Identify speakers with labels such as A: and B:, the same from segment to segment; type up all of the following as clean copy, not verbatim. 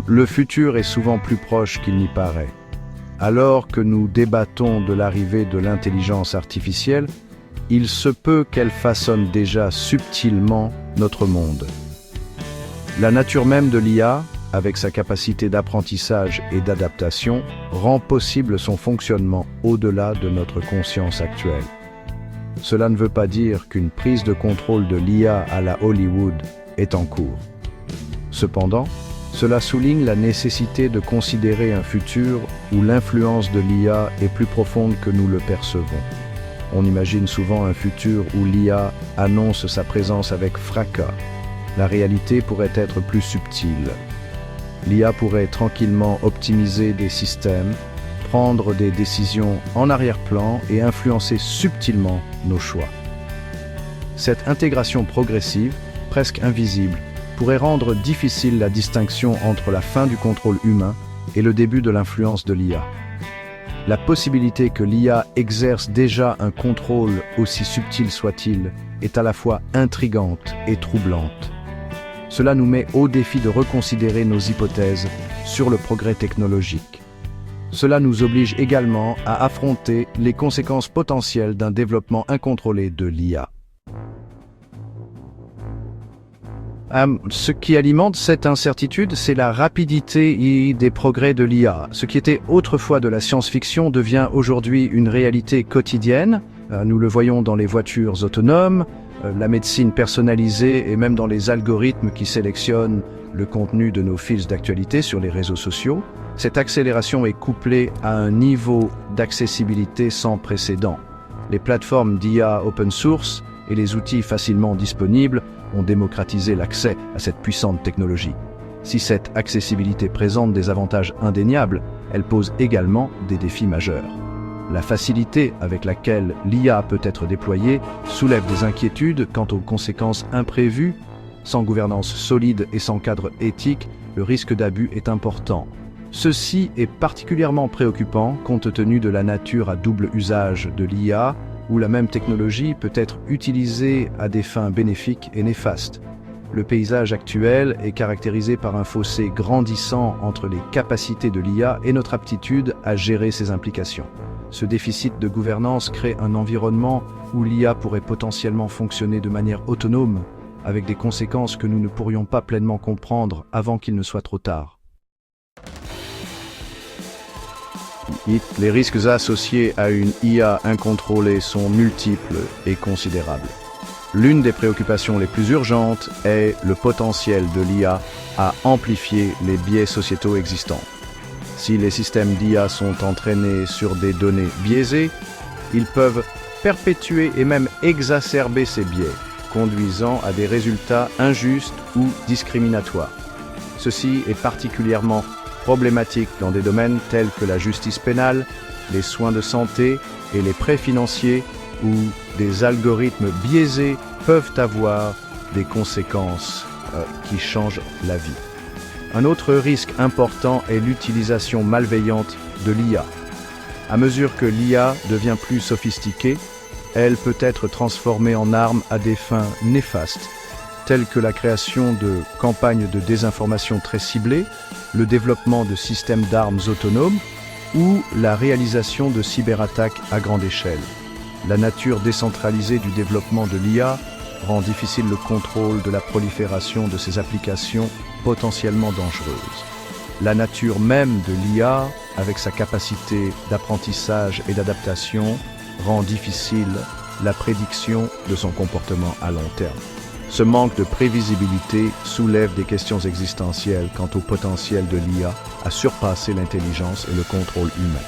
A: Le futur est souvent plus proche qu'il n'y paraît. Alors que nous débattons de l'arrivée de l'intelligence artificielle, il se peut qu'elle façonne déjà subtilement notre monde. La nature même de l'IA, avec sa capacité d'apprentissage et d'adaptation, rend possible son fonctionnement au-delà de notre conscience actuelle. Cela ne veut pas dire qu'une prise de contrôle de l'IA à la Hollywood est en cours. Cependant, cela souligne la nécessité de considérer un futur où l'influence de l'IA est plus profonde que nous le percevons. On imagine souvent un futur où l'IA annonce sa présence avec fracas. La réalité pourrait être plus subtile. L'IA pourrait tranquillement optimiser des systèmes, prendre des décisions en arrière-plan et influencer subtilement nos choix. Cette intégration progressive, presque invisible, pourrait rendre difficile la distinction entre la fin du contrôle humain et le début de l'influence de l'IA. La possibilité que l'IA exerce déjà un contrôle aussi subtil soit-il est à la fois intrigante et troublante. Cela nous met au défi de reconsidérer nos hypothèses sur le progrès technologique. Cela nous oblige également à affronter les conséquences potentielles d'un développement incontrôlé de l'IA. Ce qui alimente cette incertitude, c'est la rapidité des progrès de l'IA. Ce qui était autrefois de la science-fiction devient aujourd'hui une réalité quotidienne. Nous le voyons dans les voitures autonomes, la médecine personnalisée et même dans les algorithmes qui sélectionnent le contenu de nos fils d'actualité sur les réseaux sociaux. Cette accélération est couplée à un niveau d'accessibilité sans précédent. Les plateformes d'IA open source et les outils facilement disponibles ont démocratisé l'accès à cette puissante technologie. Si cette accessibilité présente des avantages indéniables, elle pose également des défis majeurs. La facilité avec laquelle l'IA peut être déployée soulève des inquiétudes quant aux conséquences imprévues. Sans gouvernance solide et sans cadre éthique, le risque d'abus est important. Ceci est particulièrement préoccupant compte tenu de la nature à double usage de l'IA, où la même technologie peut être utilisée à des fins bénéfiques et néfastes. Le paysage actuel est caractérisé par un fossé grandissant entre les capacités de l'IA et notre aptitude à gérer ses implications. Ce déficit de gouvernance crée un environnement où l'IA pourrait potentiellement fonctionner de manière autonome, avec des conséquences que nous ne pourrions pas pleinement comprendre avant qu'il ne soit trop tard. Les risques associés à une IA incontrôlée sont multiples et considérables. L'une des préoccupations les plus urgentes est le potentiel de l'IA à amplifier les biais sociétaux existants. Si les systèmes d'IA sont entraînés sur des données biaisées, ils peuvent perpétuer et même exacerber ces biais, conduisant à des résultats injustes ou discriminatoires. Ceci est particulièrement problématique dans des domaines tels que la justice pénale, les soins de santé et les prêts financiers, où des algorithmes biaisés peuvent avoir des conséquences qui changent la vie. Un autre risque important est l'utilisation malveillante de l'IA. À mesure que l'IA devient plus sophistiquée, elle peut être transformée en arme à des fins néfastes, telles que la création de campagnes de désinformation très ciblées, le développement de systèmes d'armes autonomes ou la réalisation de cyberattaques à grande échelle. La nature décentralisée du développement de l'IA rend difficile le contrôle de la prolifération de ces applications potentiellement dangereuses. La nature même de l'IA, avec sa capacité d'apprentissage et d'adaptation, rend difficile la prédiction de son comportement à long terme. Ce manque de prévisibilité soulève des questions existentielles quant au potentiel de l'IA à surpasser l'intelligence et le contrôle humain.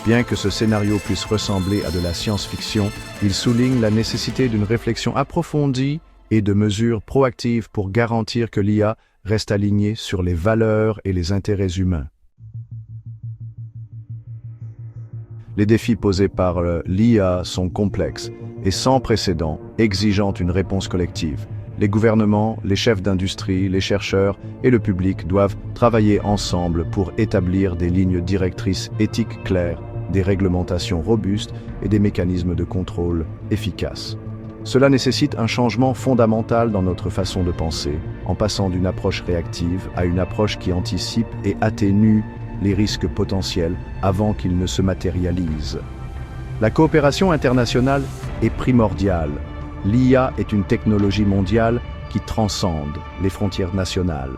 A: Bien que ce scénario puisse ressembler à de la science-fiction, il souligne la nécessité d'une réflexion approfondie et de mesures proactives pour garantir que l'IA reste alignée sur les valeurs et les intérêts humains. Les défis posés par l'IA sont complexes et sans précédent, exigeant une réponse collective. Les gouvernements, les chefs d'industrie, les chercheurs et le public doivent travailler ensemble pour établir des lignes directrices éthiques claires, des réglementations robustes et des mécanismes de contrôle efficaces. Cela nécessite un changement fondamental dans notre façon de penser, en passant d'une approche réactive à une approche qui anticipe et atténue les risques potentiels avant qu'ils ne se matérialisent. La coopération internationale est primordiale. L'IA est une technologie mondiale qui transcende les frontières nationales.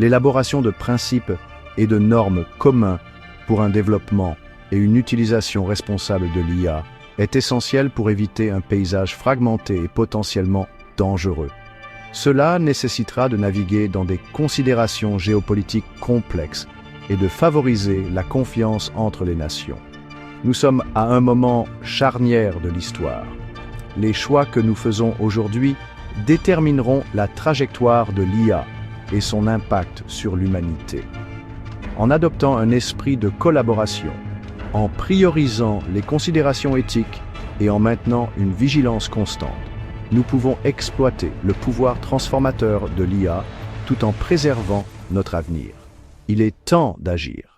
A: L'élaboration de principes et de normes communs pour un développement et une utilisation responsable de l'IA est essentielle pour éviter un paysage fragmenté et potentiellement dangereux. Cela nécessitera de naviguer dans des considérations géopolitiques complexes et de favoriser la confiance entre les nations. Nous sommes à un moment charnière de l'histoire. Les choix que nous faisons aujourd'hui détermineront la trajectoire de l'IA et son impact sur l'humanité. En adoptant un esprit de collaboration, en priorisant les considérations éthiques et en maintenant une vigilance constante, nous pouvons exploiter le pouvoir transformateur de l'IA tout en préservant notre avenir. Il est temps d'agir.